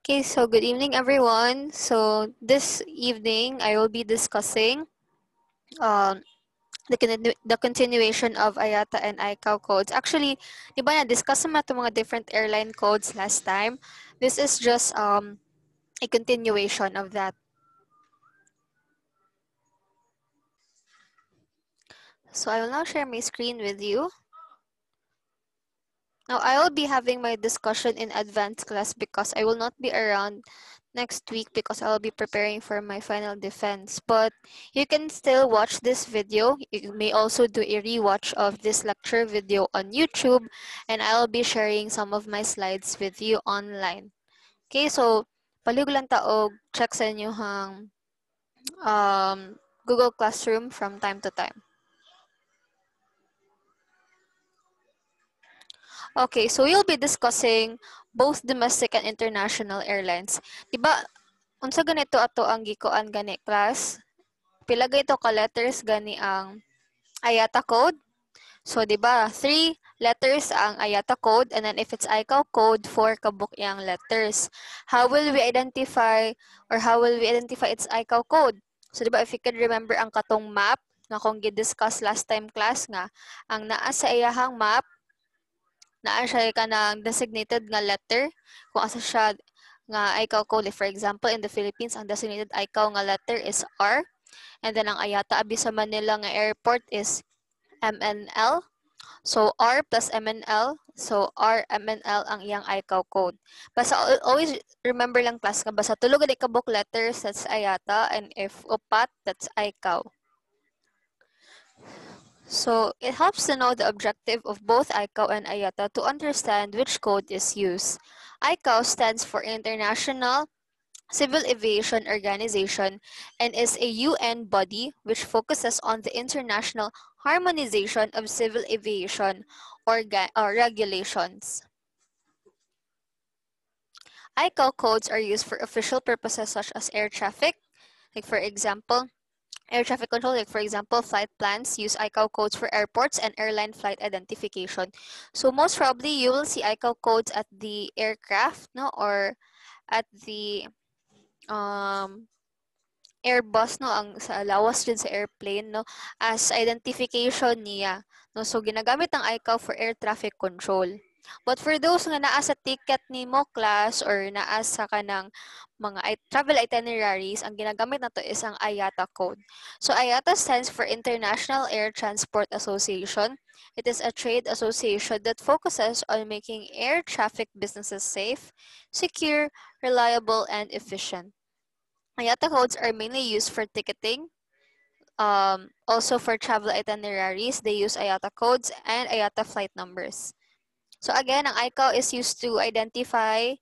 Okay, so good evening, everyone. So this evening, I will be discussing um, the continuation of IATA and ICAO codes. Actually, di ba na-discuss naman itong mga different airline codes last time? This is just a continuation of that. So I will now share my screen with you. Now, I will be having my discussion in advanced class because I will not be around next week because I'll be preparing for my final defense. But you can still watch this video. You may also do a rewatch of this lecture video on YouTube, and I'll be sharing some of my slides with you online. Okay, so palihog lang taog check sa inyong Google Classroom from time to time. Okay, so we'll be discussing both domestic and international airlines. Diba, unsa ganito ato ang gikuan gani class? Pila ito ka letters gani ang IATA code? So, di ba, 3 letters ang IATA code, and then if it's ICAO code, 4 kabuk yang letters. How will we identify its ICAO code? So, di ba, if you can remember ang katong map na kung gi-discuss last time class nga, ang naa sa iyahang map, naa siya ka ng designated nga letter, kung asa siya nga ICAO code. For example, in the Philippines, ang designated ICAO nga letter is R, and then ang IATA abi sa Manila nga airport is MNL. So, R plus MNL. So, R, MNL ang iyang ICAO code. Basta always remember lang class nga, basta tulog gani ka book letters, that's IATA, and if upat, that's ICAO. So, it helps to know the objective of both ICAO and IATA to understand which code is used. ICAO stands for International Civil Aviation Organization and is a UN body which focuses on the international harmonization of civil aviation or regulations. ICAO codes are used for official purposes such as air traffic, like for example, air traffic control, like for example, flight plans use ICAO codes for airports and airline flight identification. So most probably you will see ICAO codes at the aircraft, no, or at the Airbus, no, ang sa lawas din sa airplane, no, as identification niya, no. So ginagamit ang ICAO for air traffic control. But for those nga naa sa ticket nimo class or naa sa kanang mga travel itineraries, ang ginagamit nato is ang IATA code. So IATA stands for International Air Transport Association. It is a trade association that focuses on making air traffic businesses safe, secure, reliable, and efficient. IATA codes are mainly used for ticketing. Also for travel itineraries, they use IATA codes and IATA flight numbers. So again, ang ICAO is used to identify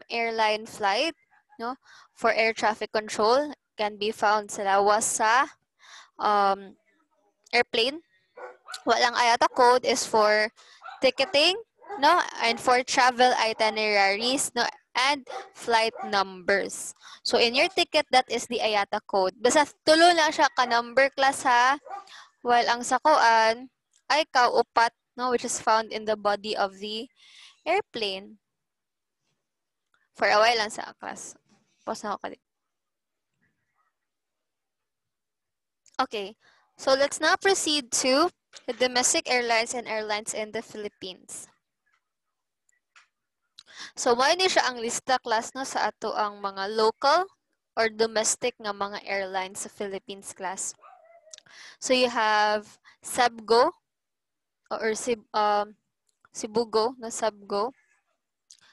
airline flight, no? For air traffic control, can be found sa lawas sa airplane. Walang IATA code is for ticketing, no? And for travel itineraries, no? And flight numbers. So in your ticket, that is the IATA code. Basta tulo lang siya ka number class ha. While ang sakuan ay kaupat, no, which is found in the body of the airplane. For a while lang sa class. Pause na ako kali. Okay, so let's now proceed to the domestic airlines and airlines in the Philippines. So, mao ni siya ang lista class no sa ato ang mga local or domestic nga mga airlines sa Philippines class. So, you have Sabgo or Sibugo na Sabgo.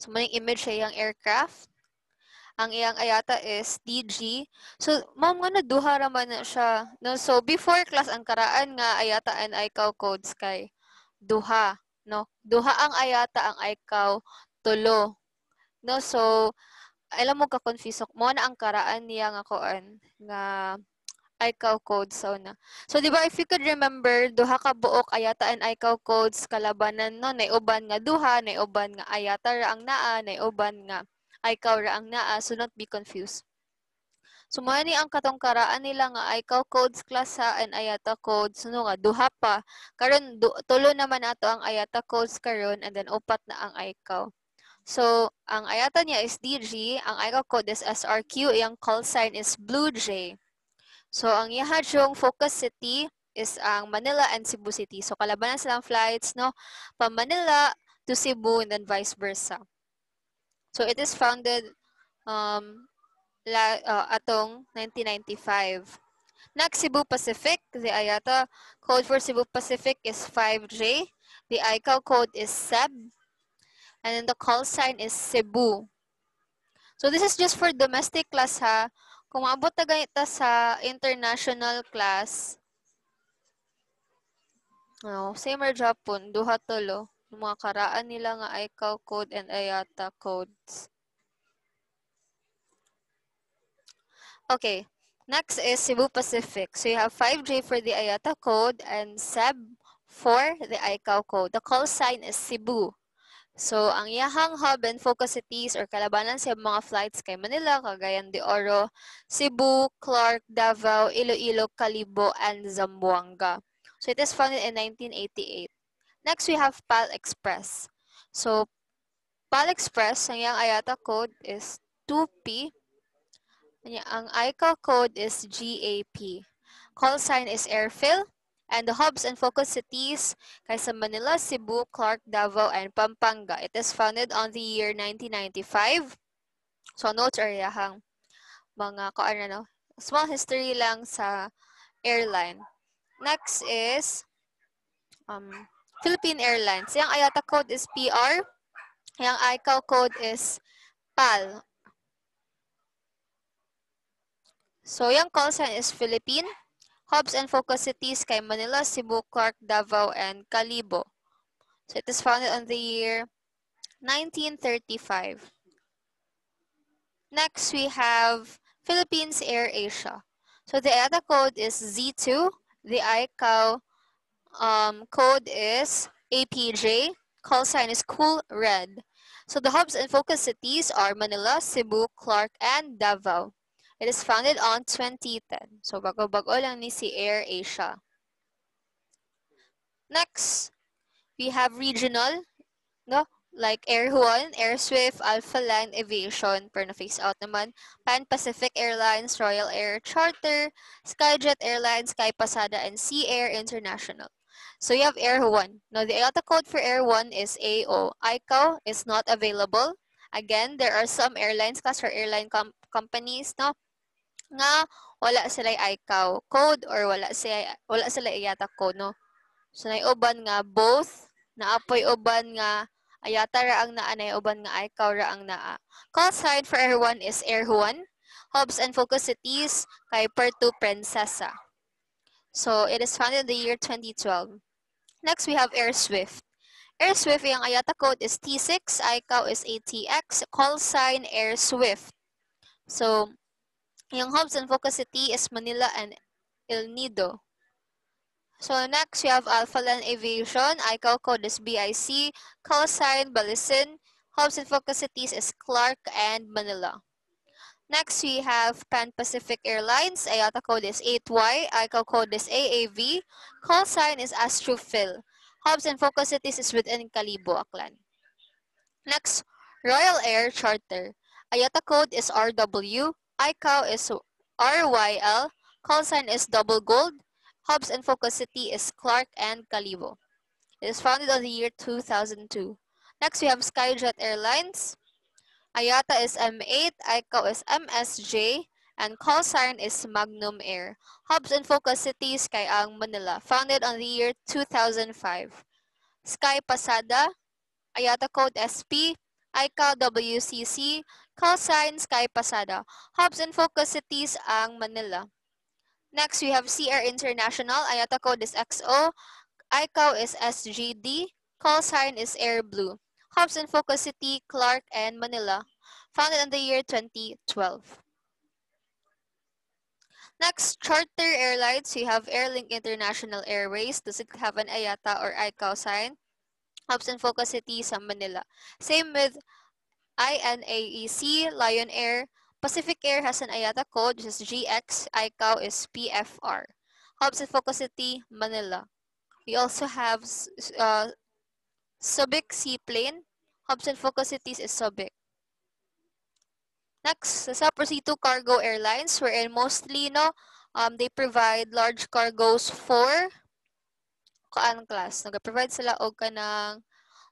So, may image siya yung aircraft. Ang iyang IATA is DG. So, ma'am nga na duha raman na siya. No? So, before class, ang karaan nga IATA and ICAO codes kay duha. No? Duha ang IATA, ang ICAO, tulo. No? So, alam mo ka-confuse mo na ang karaan niya nga koan nga ICAO codes so na. So di ba if you could remember duha ka buok IATA and ICAO codes kalabanan no naiuban nga duha, naiuban nga IATA ra ang naa, naiuban nga ICAO ra ang naa, so not be confused. So mo ni ang katong karaan nila nga ICAO codes class ha and IATA codes no nga duha pa. Karon tulo naman ato ang IATA codes karon and then upat na ang ICAO. So, ang IATA niya is DG, ang ICAO code is SRQ, yung call sign is Blue Jay. So, ang iyahang focus city is ang Manila and Cebu City. So, kalabanan silang flights, no? From Manila to Cebu and then vice versa. So, it is founded atong 1995. Next, Cebu Pacific. The IATA code for Cebu Pacific is 5J. The ICAO code is SEB. And then the call sign is Cebu. So this is just for domestic class ha. Kung maabot na ganito sa international class, same or Japon, duha tolo. Yung mga karaan nila nga ICAO code and IATA codes. Okay, next is Cebu Pacific. So you have 5J for the IATA code and SEB for the ICAO code. The call sign is Cebu. So, ang iyahang hub and focus cities or kalabanan sa mga flights kay Manila, Cagayan de Oro, Cebu, Clark, Davao, Iloilo, Calibo, and Zamboanga. So, it is founded in 1988. Next, we have PAL Express. So, PAL Express, ang iyang IATA code is 2P. Ang ICAO code is GAP. Call sign is Airfill. And the hubs and focus cities kay sa Manila, Cebu, Clark, Davao, and Pampanga. It is founded on the year 1995. So notes are yahang mga small history lang sa airline. Next is Philippine Airlines. Yung IATA code is PR. Yung ICAO code is PAL. So yung call sign is Philippine. Hubs and focus cities kay Manila, Cebu, Clark, Davao, and Calibo. So it is founded on the year 1935. Next, we have Philippines Air Asia. So the IATA code is Z2. The ICAO code is APJ. Call sign is Cool Red. So the hubs and focus cities are Manila, Cebu, Clark, and Davao. It is founded on 2010. So bago-bago lang ni si Air Asia. Next, we have regional, no? Like Air Juan, Air Swift, Alpha Line Aviation, per na-face out naman, Pan Pacific Airlines, Royal Air Charter, Skyjet Airlines, Sky Pasada, and Sea Air International. So you have Air Juan. Now the IATA code for Air Juan is AO. ICAO is not available. Again, there are some airlines class or airline companies, no, nga wala sila ICAO code or wala sila IATA code, no. So naiuban nga both, naapoy uban nga IATA ra ang naa, naiuban nga ICAO ra ang naa. Call sign for Air Juan is Air Juan. Hubs and focus cities kay Puerto Princesa. So it is founded in the year 2012. Next, we have Air Swift. Air Swift, yung IATA code is T6, ICAO is ATX, call sign Air Swift. So, yung hubs and focus city is Manila and El Nido. So next, we have Alpha Line Aviation. ICAO code is BIC. Call sign Balisin. Hubs and focus cities is Clark and Manila. Next, we have Pan Pacific Airlines. IATA code is 8Y. ICAO code is AAV. Call sign is Astrophil. Hubs and focus cities is within Calibo, Aklan. Next, Royal Air Charter. IATA code is RW. ICAO is RYL. Call sign is Double Gold. Hubs and focus city is Clark and Calibo. It is founded on the year 2002. Next, we have Skyjet Airlines. IATA is M8, ICAO is MSJ, and call sign is Magnum Air. Hubs and focus cities kay ang Manila, founded on the year 2005. Sky Pasada, IATA code SP, ICAO WCC, call sign Sky Pasada. Hubs and focus cities ang Manila. Next, we have Sea Air International. IATA code is XO. ICAO is SGD. Call sign is Air Blue. Hubs and focus city, Clark and Manila. Founded in the year 2012. Next, charter airlines. We have Airlink International Airways. Does it have an IATA or ICAO sign? Hubs and focus city sa Manila. Same with INAEC, Lion Air. Pacific Air has an IATA code, which is GX. ICAO is PFR. Hubs and focus city, Manila. We also have Subic Seaplane. Hubs and focus cities is Subic. Next, sa proceed to cargo airlines, wherein mostly they provide large cargos for kaan class. Nag-provide sila og kanang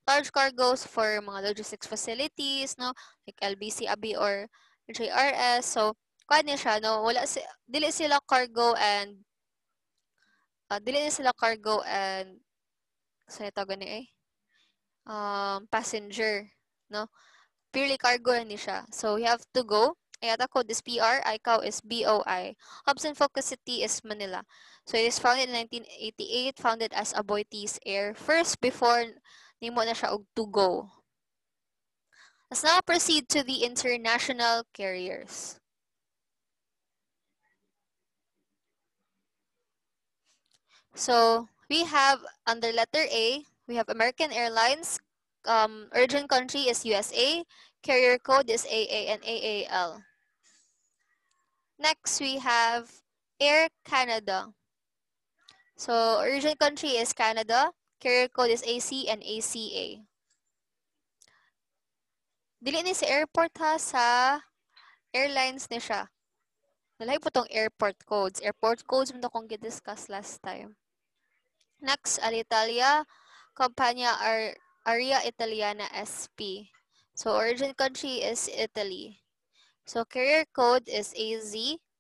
large cargos for mga logistics facilities, like LBC, ABI, or JRS. So, kuan niya siya, dili sila cargo and sa tawag ni passenger, no? Purely cargo ni siya. So, you have to go. IATA code is PR, ICAO is BOI. Hubs and Focus City is Manila. So, it is founded in 1988, founded as Aboitiz Air. First, before nimo na siya og to go. Let's now proceed to the international carriers. So, we have under letter A, we have American Airlines. Origin country is USA. Carrier code is AA and AAL. Next, we have Air Canada. So, origin country is Canada. Carrier code is AC and ACA. Dili ni sa airport ha, sa airlines ni siya. Nalay po tong airport codes. Airport codes mo kung gidiscuss last time. Next, Alitalia, Compagnia Aria Italiana SP. So, origin country is Italy. So, carrier code is AZ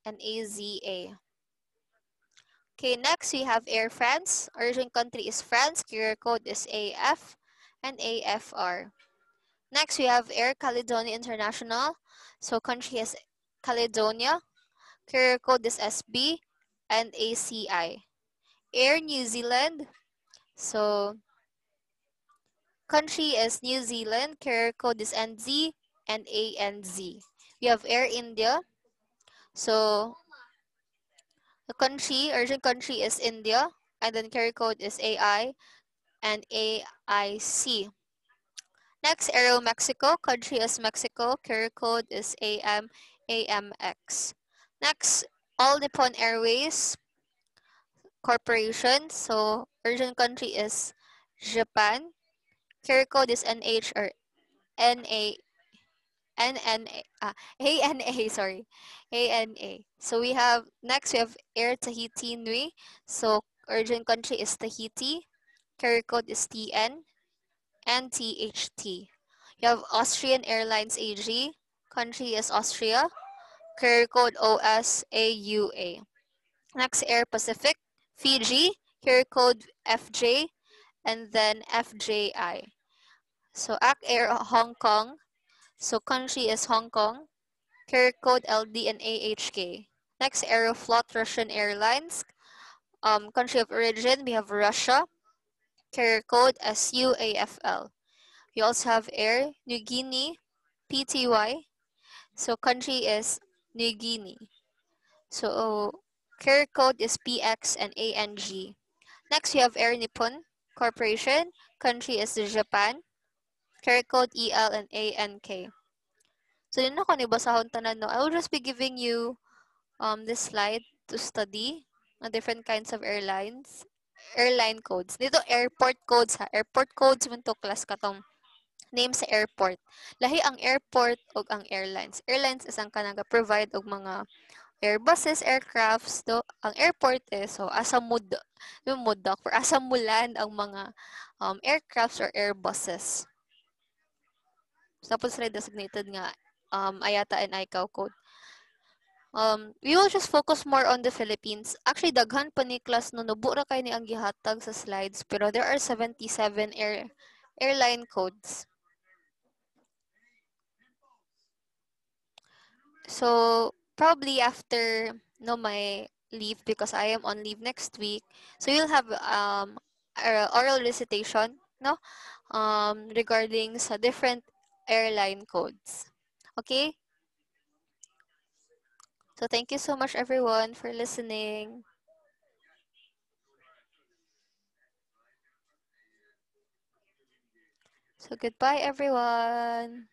and AZA. Okay, next we have Air France. Origin country is France. Carrier code is AF and AFR. Next, we have Air Caledonia International. So, country is Caledonia. Carrier code is SB and ACI. Air New Zealand. So, country is New Zealand. Carrier code is NZ and ANZ. We have Air India. So, the origin country is India. And then carrier code is AI and AIC. Next, Aero Mexico. Country is Mexico. Carrier code is AMX. Next, All Nippon Airways Corporation. So, origin country is Japan. Carrier code is NH or NA, NNA, ANA, sorry, ANA. So, next we have Air Tahiti Nui. So, origin country is Tahiti. Carrier code is TN and THT. You have Austrian Airlines AG. Country is Austria. Carrier code OSAUA. Next, Air Pacific. Fiji. Carrier code FJ. And then FJI. So, AC Air Hong Kong. So, country is Hong Kong. Carrier code LD and AHK. Next, Aeroflot Russian Airlines. Country of origin, we have Russia. Carrier code SUAFL. We also have Air New Guinea, PTY. So country is New Guinea. So carrier code is PX and ANG. Next, we have Air Nippon Corporation. Country is Japan. Carrier code EL and ANK. So yun ako ni basahon tanan no. I will just be giving you this slide to study on different kinds of airline codes. Dito airport codes ha. Airport codes man to class katong name sa airport. Lahi ang airport ug ang airlines. Airlines is ang kanang provide og mga airbuses, aircrafts. Ang airport is so asa mudak for asa mulan ang mga aircrafts or airbuses. Tapos sila designated nga IATA and ICAO code. We will just focus more on the Philippines. Actually, daghan pa ni class no nabura kay ni ang gihatag sa slides pero there are 77 airline codes. So, probably after my leave, because I am on leave next week, so you'll have oral recitation regarding sa different airline codes. Okay? So, thank you so much everyone for listening. So, goodbye everyone.